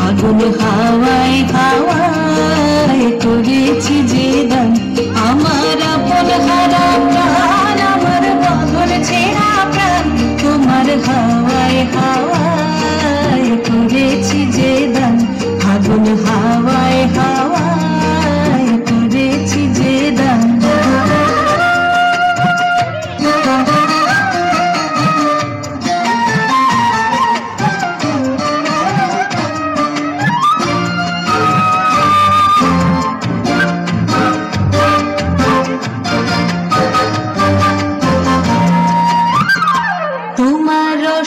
ফাগুন হাওয়ায় হাওয়ায় করেছি যে দান আমার আপন হারা প্রাণ আমার বদল ছেঁড়া প্রাণ তোমার হাওয়ায় হাওয়ায় করেছি যে দান ফাগুন হাওয়ায় হাওয়ায় করেছি যে দান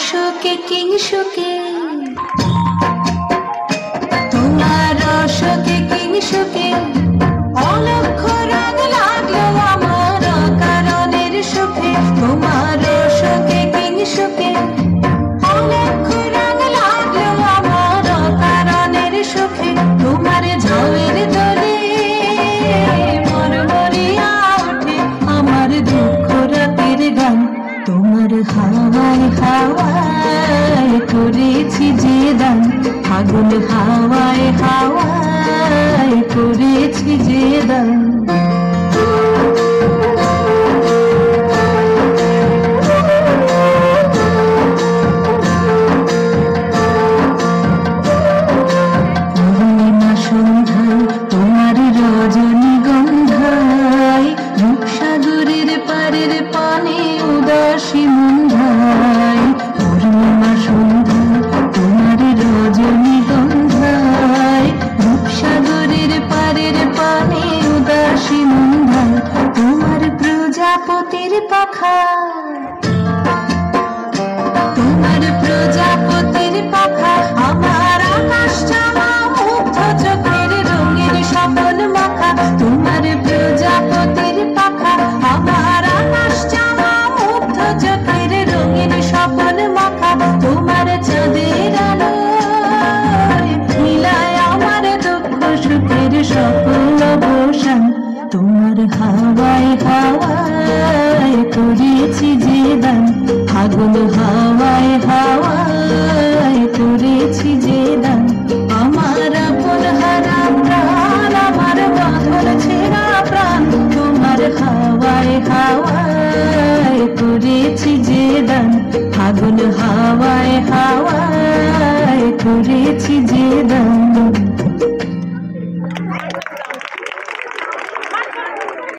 সুখে কিংসুকে তোমার সুখে কিংসুকে অলক্ষ রাগ লাগলো আমার কারণের সুখে তোমার সুখে কিংসুকে অলক্ষ রাগ লাগলো আমার কারণের সুখে তোমার ঝামের দরে মরমরিয়া ওঠে আমার দুঃখ রাতের গান তোমার হাওয়ায় হাওয়ায় করেছি যে দান ফাগুন হাওয়ায় হাওয়ায় করেছি যে দান পূর্ণিমা সন্ধ্যায় তোমার রজনীগন্ধায় রূপসাগরের পারের পানে উদাসী মন্ধায় পূর্ণিমা সন্ধ্যায় তোমার রজনীগন্ধায় রূপসাগরের পারের পানে উদাসী মন্ধায় তোমার প্রজাপতির পাখা তোমার প্রজাপতির পাখা আমার আকাশ জামা মুগ্ধ চোখের রঙের স্বপন মাখা তোমার প্রজাপতির পাখা আমার আকাশ জামা মুগ্ধ চোখের রঙের স্বপন মাখা তোমার চাঁদের আলো মিলায় আমার দুঃখ সুখের সকল অবসান তোমার হাওয়ায় হাওয়ায় করেছি যে দান ফাগুন হাওয়ায় হাওয়ায় করেছি যে দান আমার আপন হারা প্রাণ আমার বাঁধন ছেঁড়া প্রাণ তোমার হাওয়ায় হাওয়ায় করেছি যে দান ফাগুন হাওয়ায় হাওয়ায় করেছি যে দান